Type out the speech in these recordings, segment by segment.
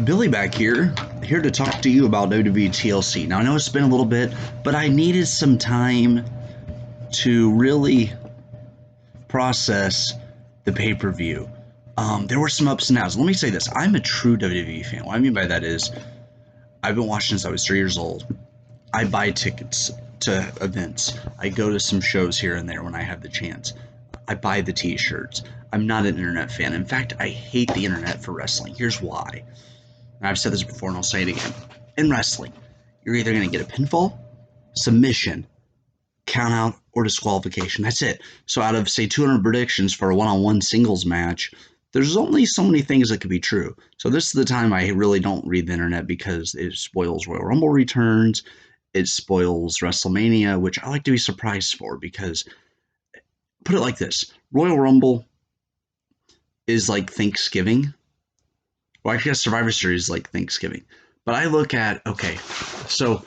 Billy back here to talk to you about WWE TLC. Now, I know it's been a little bit, but I needed some time to really process the pay per view. There were some ups and downs. Let me say this: I'm a true WWE fan. What I mean by that is, I've been watching since I was 3 years old. I buy tickets to events. I go to some shows here and there when I have the chance. I buy the T-shirts. I'm not an internet fan. In fact, I hate the internet for wrestling. Here's why. I've said this before and I'll say it again. In wrestling, you're either going to get a pinfall, submission, count out, or disqualification. That's it. So out of, say, 200 predictions for a one-on-one singles match, there's only so many things that could be true. So this is the time I really don't read the internet because it spoils Royal Rumble returns. It spoils WrestleMania, which I like to be surprised for because, put it like this, Royal Rumble is like Thanksgiving. Well, I guess Survivor Series is like Thanksgiving. But I look at, okay, so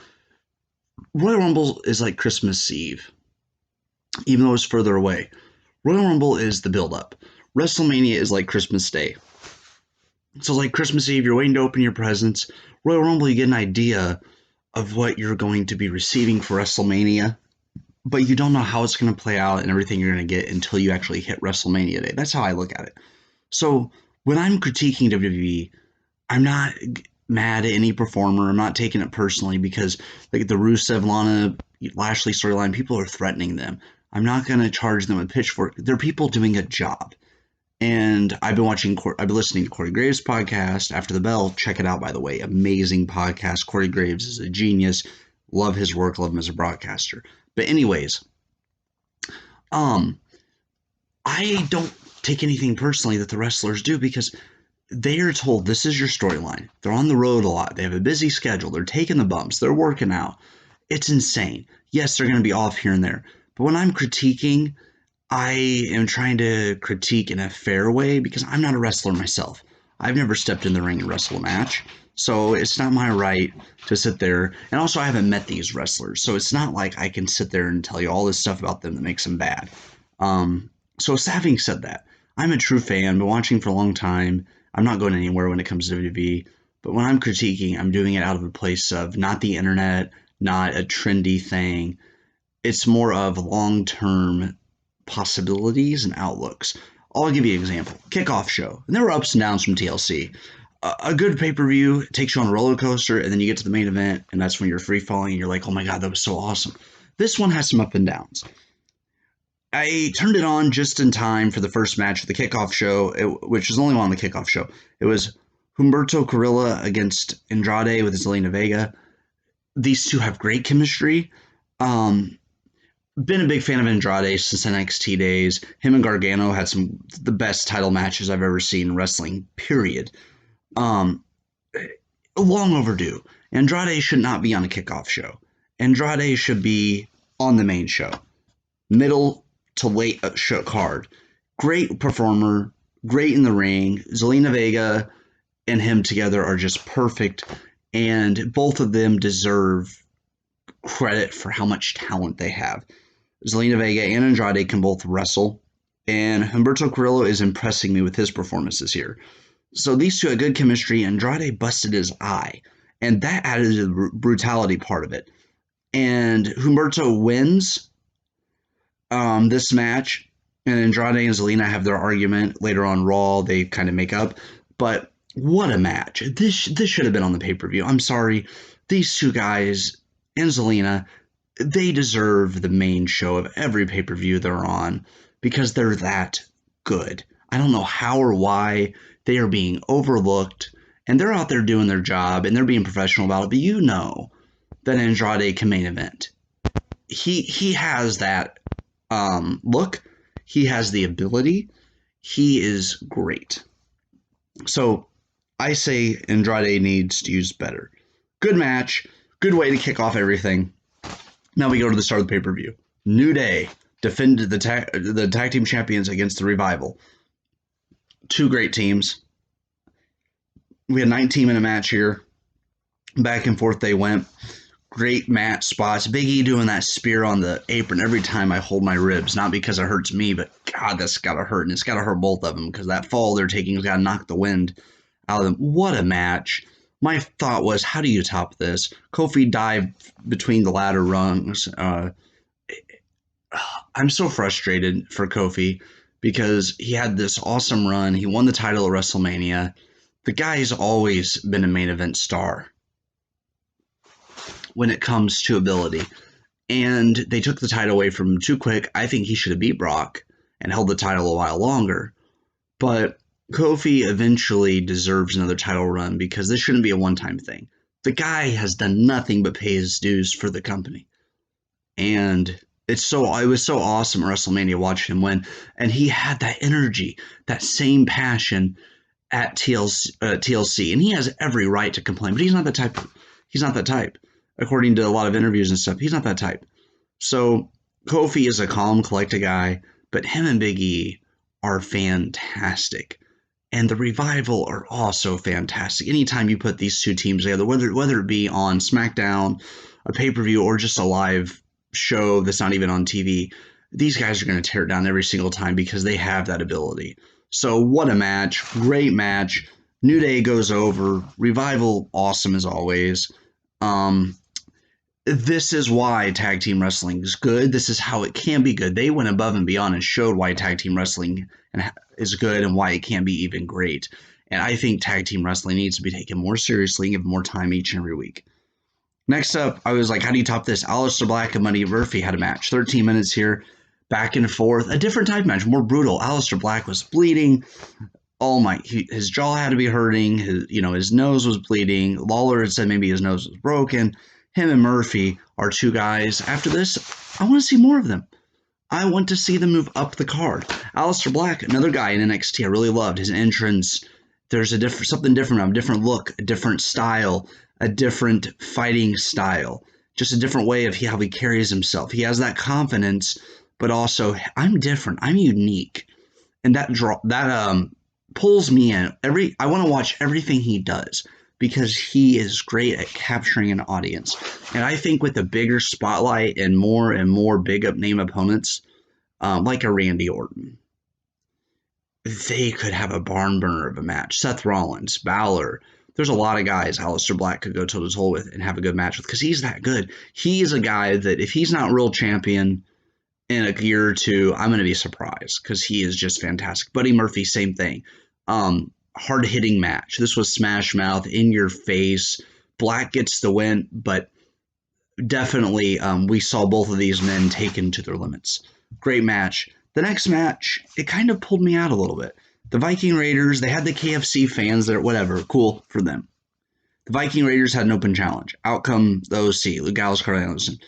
Royal Rumble is like Christmas Eve, even though it's further away. Royal Rumble is the build-up. WrestleMania is like Christmas Day. So like Christmas Eve, you're waiting to open your presents. Royal Rumble, you get an idea of what you're going to be receiving for WrestleMania, but you don't know how it's going to play out and everything you're going to get until you actually hit WrestleMania Day. That's how I look at it. So when I'm critiquing WWE, I'm not mad at any performer. I'm not taking it personally because like the Rusev Lana Lashley storyline, people are threatening them. I'm not going to charge them a pitchfork. They're people doing a job. And I've been listening to Corey Graves' podcast, After the Bell. Check it out, by the way. Amazing podcast. Corey Graves is a genius. Love his work. Love him as a broadcaster. But anyways, I don't take anything personally that the wrestlers do because they are told this is your storyline. They're on the road a lot. They have a busy schedule. They're taking the bumps. They're working out. It's insane. Yes, they're going to be off here and there. But when I'm critiquing, I am trying to critique in a fair way because I'm not a wrestler myself. I've never stepped in the ring and wrestled a match. So it's not my right to sit there. And also, I haven't met these wrestlers. So it's not like I can sit there and tell you all this stuff about them that makes them bad. So having said that, I'm a true fan. Been watching for a long time. I'm not going anywhere when it comes to WWE. But when I'm critiquing, I'm doing it out of a place of not the internet, not a trendy thing. It's more of long-term possibilities and outlooks. I'll give you an example. Kickoff show. And there were ups and downs from TLC. A good pay-per-view takes you on a roller coaster, and then you get to the main event, and that's when you're free-falling, and you're like, oh my god, that was so awesome. This one has some up and downs. I turned it on just in time for the first match of the kickoff show, which was only on the kickoff show. It was Humberto Carrillo against Andrade with Zelina Vega. These two have great chemistry. Been a big fan of Andrade since NXT days. Him and Gargano had the best title matches I've ever seen in wrestling, period. Long overdue. Andrade should not be on a kickoff show. Andrade should be on the main show. Middle to late show card. Great performer, great in the ring. Zelina Vega and him together are just perfect, and both of them deserve credit for how much talent they have. Zelina Vega and Andrade can both wrestle, and Humberto Carrillo is impressing me with his performances here. So these two had good chemistry. Andrade busted his eye, and that added to the brutality part of it. And Humberto wins this match, and Andrade and Zelina have their argument later on Raw. They kind of make up, but what a match. This should have been on the pay-per-view. I'm sorry. These two guys and Zelina, they deserve the main show of every pay-per-view they're on because they're that good. I don't know how or why they are being overlooked, and they're out there doing their job, and they're being professional about it, but you know that Andrade can main event. He has that look. He has the ability. He is great. So I say Andrade needs to use better. Good match. Good way to kick off everything. Now we go to the start of the pay-per-view. New Day defended the tag team champions against the Revival. Two great teams. We had 19-minute match here. Back and forth they went. Great match spots. Big E doing that spear on the apron every time I hold my ribs. Not because it hurts me, but God, that's got to hurt. And it's got to hurt both of them because that fall they're taking has got to knock the wind out of them. What a match. My thought was, how do you top this? Kofi dived between the ladder rungs. I'm so frustrated for Kofi because he had this awesome run. He won the title at WrestleMania. The guy's always been a main event star when it comes to ability. And they took the title away from him too quick. I think he should have beat Brock and held the title a while longer. But Kofi eventually deserves another title run because this shouldn't be a one-time thing. The guy has done nothing but pay his dues for the company. And it was so awesome at WrestleMania watching him win. And he had that energy, that same passion at TLC. And he has every right to complain, but he's not the type. He's not that type. According to a lot of interviews and stuff, he's not that type. So Kofi is a calm, collected guy, but him and Big E are fantastic. And the Revival are also fantastic. Anytime you put these two teams together, whether it be on SmackDown, a pay-per-view, or just a live show that's not even on TV, these guys are going to tear it down every single time because they have that ability. So what a match. Great match. New Day goes over. Revival, awesome as always. This is why tag team wrestling is good. This is how it can be good. They went above and beyond and showed why tag team wrestling is good and why it can be even great. And I think tag team wrestling needs to be taken more seriously and given more time each and every week. Next up, I was like, how do you top this? Aleister Black and Buddy Murphy had a match. 13 minutes here, back and forth. A different type match, more brutal. Aleister Black was bleeding. Oh my, his jaw had to be hurting. His nose was bleeding. Lawler had said maybe his nose was broken. Him and Murphy are two guys. After this, I want to see more of them. I want to see them move up the card. Aleister Black, another guy in NXT. I really loved his entrance. There's something different about him, a different look, a different style, a different fighting style, just a different way of how he carries himself. He has that confidence, but also I'm different. I'm unique, and that pulls me in. I want to watch everything he does because he is great at capturing an audience. And I think with a bigger spotlight and more big up name opponents, like a Randy Orton, they could have a barn burner of a match. Seth Rollins, Balor. There's a lot of guys Aleister Black could go toe to toe with and have a good match with because he's that good. He's a guy that if he's not real champion in a year or two, I'm going to be surprised because he is just fantastic. Buddy Murphy, same thing. Hard-hitting match. This was smash mouth, in your face. Black gets the win, but definitely we saw both of these men taken to their limits. Great match. The next match, it kind of pulled me out a little bit. The Viking Raiders, they had the KFC fans there, whatever, cool for them. The Viking Raiders had an open challenge. Out come the OC, Luke Gallows, Carl Anderson.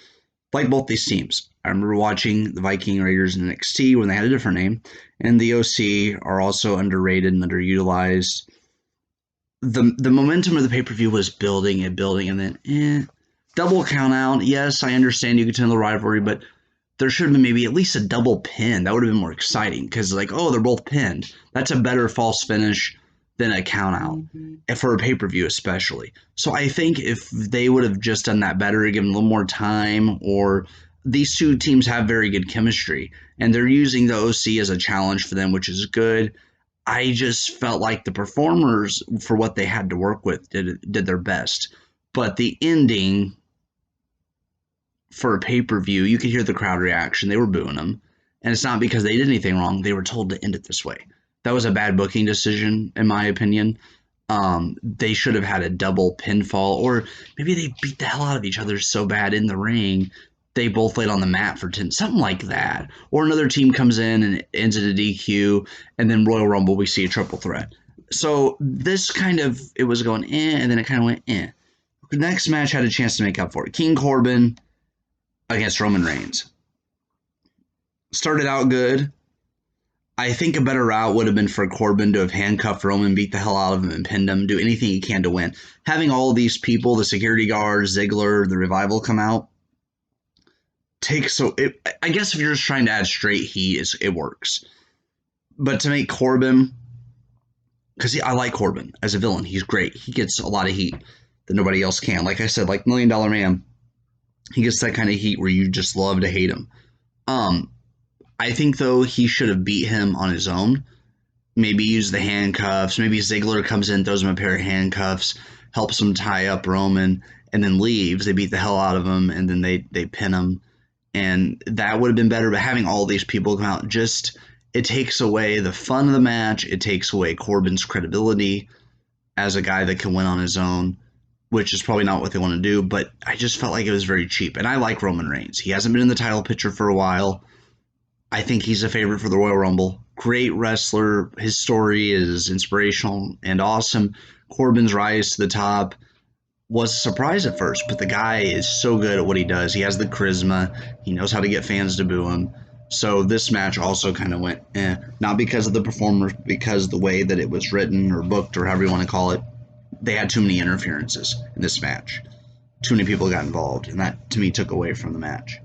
Like both these teams. I remember watching the Viking Raiders in NXT when they had a different name, and the OC are also underrated and underutilized. The momentum of the pay-per-view was building, and then double count out. Yes, I understand you continue the rivalry, but there should have been maybe at least a double pin. That would have been more exciting because they're both pinned. That's a better false finish than a count out for a pay-per-view especially. So I think if they would have just done that better, given a little more time, or these two teams have very good chemistry and they're using the OC as a challenge for them, which is good. I just felt like the performers, for what they had to work with, did their best. But the ending for a pay-per-view, you could hear the crowd reaction. They were booing them. And it's not because they did anything wrong. They were told to end it this way. That was a bad booking decision, in my opinion. They should have had a double pinfall, or maybe they beat the hell out of each other so bad in the ring, they both laid on the mat for 10, something like that. Or another team comes in and it ends at a DQ, and then Royal Rumble, we see a triple threat. So this it was going and then it kind of went The next match had a chance to make up for it. King Corbin against Roman Reigns. Started out good. I think a better route would have been for Corbin to have handcuffed Roman, beat the hell out of him, and pinned him, do anything he can to win. Having all of these people, the security guards, Ziggler, the Revival come out, I guess if you're just trying to add straight heat, it works. But to make Corbin, because I like Corbin as a villain, he's great. He gets a lot of heat that nobody else can. Like I said, like $1 Million Man, he gets that kind of heat where you just love to hate him. I think, though, he should have beat him on his own. maybe use the handcuffs. Maybe Ziggler comes in, throws him a pair of handcuffs, helps him tie up Roman, and then leaves. They beat the hell out of him, and then they pin him. And that would have been better. But having all these people come out, just it takes away the fun of the match. It takes away Corbin's credibility as a guy that can win on his own, which is probably not what they want to do. But I just felt like it was very cheap. And I like Roman Reigns. He hasn't been in the title picture for a while. I think he's a favorite for the Royal Rumble. Great wrestler. His story is inspirational and awesome. Corbin's rise to the top was a surprise at first, but the guy is so good at what he does. He has the charisma. He knows how to get fans to boo him. So this match also kind of went not because of the performers, but because the way that it was written or booked or however you want to call it. They had too many interferences in this match. Too many people got involved, and that to me took away from the match.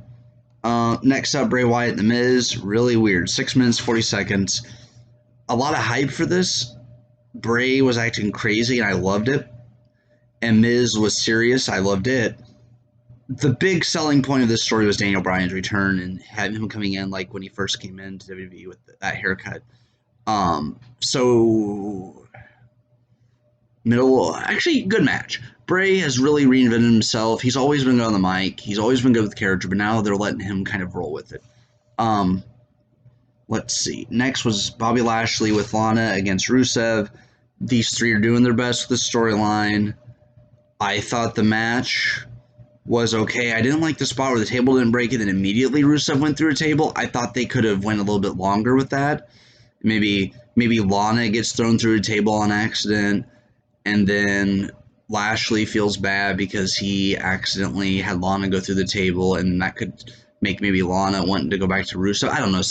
Next up, Bray Wyatt and The Miz. Really weird. 6 minutes, 40 seconds. A lot of hype for this. Bray was acting crazy, and I loved it. And Miz was serious. I loved it. The big selling point of this story was Daniel Bryan's return and having him coming in like when he first came into WWE with that haircut. So actually good match. Bray has really reinvented himself. He's always been good on the mic. He's always been good with the character, but now they're letting him kind of roll with it. Let's see. Next was Bobby Lashley with Lana against Rusev. These three are doing their best with the storyline. I thought the match was okay. I didn't like the spot where the table didn't break and then immediately Rusev went through a table. I thought they could have went a little bit longer with that. Maybe Lana gets thrown through a table on accident, and then Lashley feels bad because he accidentally had Lana go through the table, and that could make maybe Lana wanting to go back to Rusev. I don't know.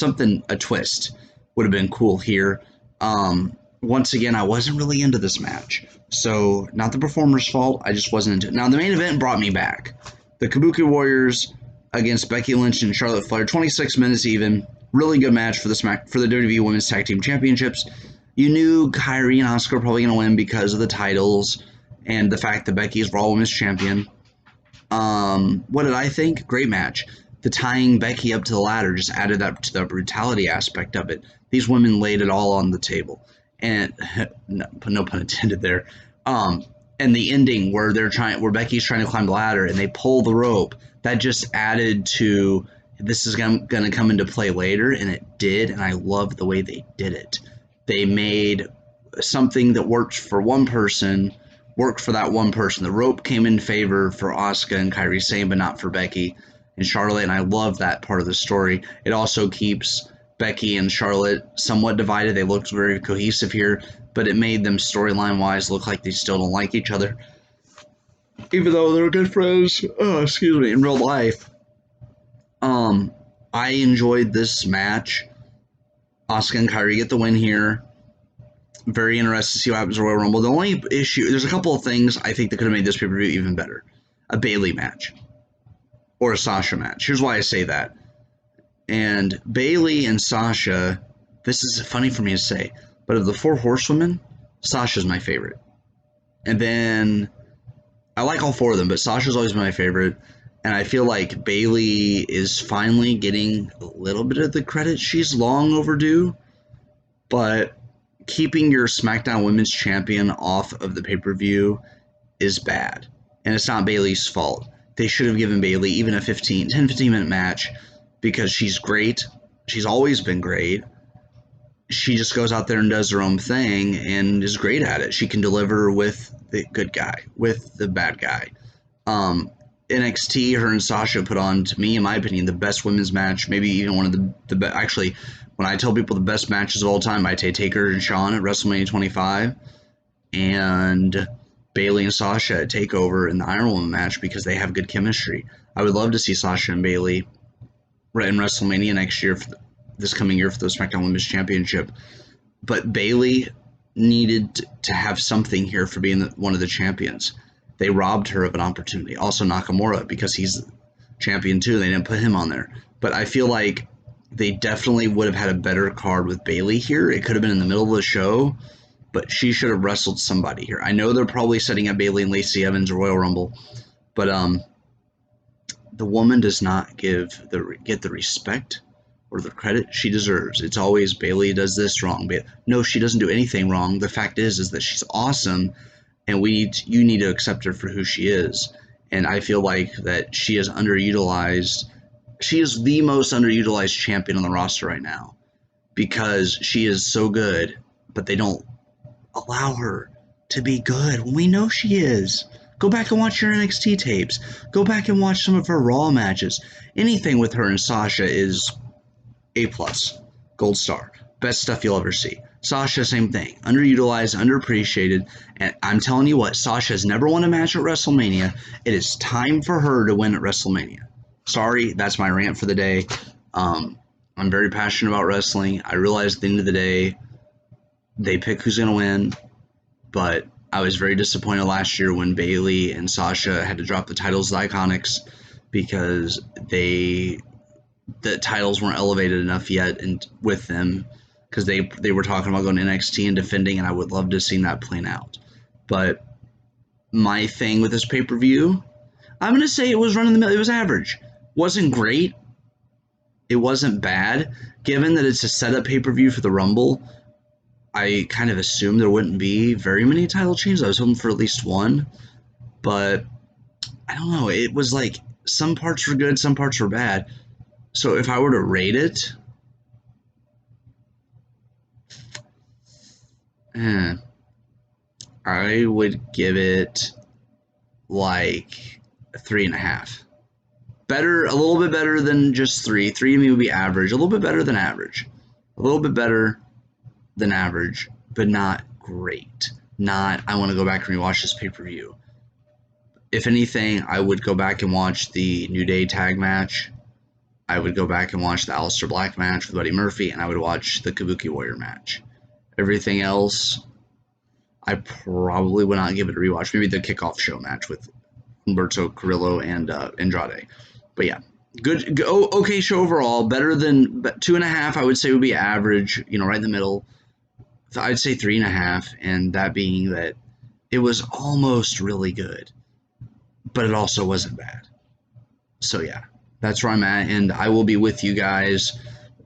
A twist would have been cool here. Once again, I wasn't really into this match. So, not the performer's fault. I just wasn't into it. Now, the main event brought me back. The Kabuki Warriors against Becky Lynch and Charlotte Flair. 26 minutes even. Really good match for the WWE Women's Tag Team Championships. You knew Kairi and Asuka were probably going to win because of the titles and the fact that Becky is Raw Women's Champion. What did I think? Great match. The tying Becky up to the ladder just added up to the brutality aspect of it. These women laid it all on the table. And no pun intended there. And the ending where Becky's trying to climb the ladder and they pull the rope, that just added to this is going to come into play later, and it did, and I loved the way they did it. They made something that worked for one person work for that one person. The rope came in favor for Asuka and Kairi Sane, but not for Becky and Charlotte, and I love that part of the story. It also keeps Becky and Charlotte somewhat divided. They looked very cohesive here, but it made them storyline-wise look like they still don't like each other, even though they're good friends. In real life. I enjoyed this match. Asuka and Kairi get the win here. Very interested to see what happens in Royal Rumble. The only issue, there's a couple of things I think that could have made this pay-per-view even better. A Bayley match. Or a Sasha match. Here's why I say that. And Bayley and Sasha, this is funny for me to say, but of the four horsewomen, Sasha's my favorite. And then, I like all four of them, but Sasha's always been my favorite. And I feel like Bayley is finally getting a little bit of the credit she's long overdue. But keeping your SmackDown Women's Champion off of the pay-per-view is bad. And it's not Bayley's fault. They should have given Bayley even a 10-15 minute match because she's great. She's always been great. She just goes out there and does her own thing and is great at it. She can deliver with the good guy, with the bad guy. NXT, her and Sasha put on, to me, in my opinion, the best women's match. Maybe even one of the best. Actually, when I tell people the best matches of all time, I take Taker and Shawn at WrestleMania 25 and Bayley and Sasha at TakeOver in the Iron Woman match because they have good chemistry. I would love to see Sasha and Bayley in WrestleMania next year, this coming year, for the SmackDown Women's Championship. But Bayley needed to have something here for being one of the champions. They robbed her of an opportunity. Also Nakamura, because he's champion too. They didn't put him on there. But I feel like they definitely would have had a better card with Bayley here. It could have been in the middle of the show, but she should have wrestled somebody here. I know they're probably setting up Bayley and Lacey Evans or Royal Rumble, but the woman does not get the respect or the credit she deserves. It's always Bayley does this wrong. But no, she doesn't do anything wrong. The fact is that she's awesome, and you need to accept her for who she is. And I feel like that she is underutilized. She is the most underutilized champion on the roster right now because she is so good, but they don't allow her to be good when we know she is. Go back and watch your NXT tapes. Go back and watch some of her Raw matches. Anything with her and Sasha is A+, gold star. Best stuff you'll ever see. Sasha, same thing. Underutilized, underappreciated. And I'm telling you what, Sasha has never won a match at WrestleMania. It is time for her to win at WrestleMania. Sorry, that's my rant for the day. I'm very passionate about wrestling. I realize at the end of the day, they pick who's going to win. But I was very disappointed last year when Bayley and Sasha had to drop the titles of the Iconics because the titles weren't elevated enough yet and with them because they were talking about going to NXT and defending, and I would love to have seen that playing out. But my thing with this pay-per-view, I'm going to say it was running the middle. It was average. Wasn't great. It wasn't bad. Given that it's a setup pay-per-view for the Rumble, I kind of assumed there wouldn't be very many title changes. I was hoping for at least one. But I don't know. It was like some parts were good, some parts were bad. So if I were to rate it, I would give it like a 3.5. Better, a little bit better than just 3. 3 to me would be average. A little bit better than average. A little bit better than average, but not great. Not, I want to go back and rewatch this pay-per-view. If anything, I would go back and watch the New Day tag match. I would go back and watch the Aleister Black match with Buddy Murphy, and I would watch the Kabuki Warrior match. Everything else, I probably would not give it a rewatch. Maybe the kickoff show match with Humberto Carrillo and Andrade. But yeah, good, okay show overall. Better than 2.5, I would say would be average. Right in the middle. I'd say 3.5, and that being that it was almost really good, but it also wasn't bad. So yeah, that's where I'm at, and I will be with you guys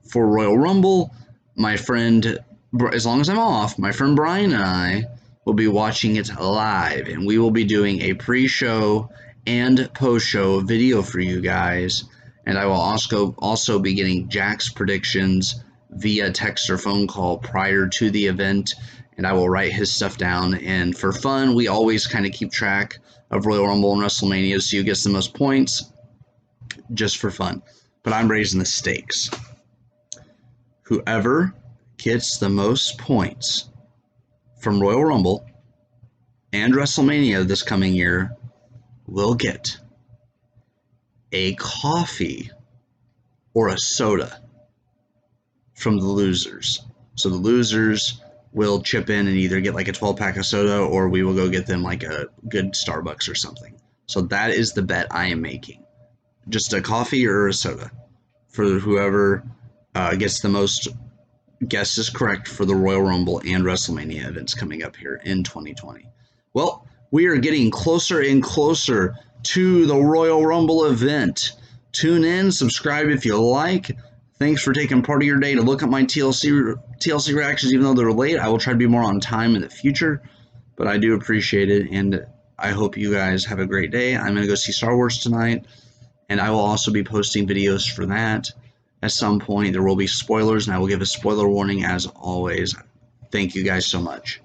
for Royal Rumble. My friend, as long as I'm off, my friend Brian and I will be watching it live, and we will be doing a pre-show and post-show video for you guys, and I will also be getting Jack's predictions via text or phone call prior to the event, and I will write his stuff down. And for fun, we always kind of keep track of Royal Rumble and WrestleMania, so who gets the most points, just for fun. But I'm raising the stakes. Whoever gets the most points from Royal Rumble and WrestleMania this coming year will get a coffee or a soda from the losers. So the losers will chip in and either get like a 12-pack of soda, or we will go get them like a good Starbucks or something. So that is the bet I am making. Just a coffee or a soda for whoever gets the most guesses correct for the Royal Rumble and WrestleMania events coming up here in 2020. Well, we are getting closer and closer to the Royal Rumble event. Tune in, subscribe if you like. Thanks for taking part of your day to look at my TLC reactions, even though they're late. I will try to be more on time in the future, but I do appreciate it, and I hope you guys have a great day. I'm going to go see Star Wars tonight, and I will also be posting videos for that at some point. There will be spoilers, and I will give a spoiler warning as always. Thank you guys so much.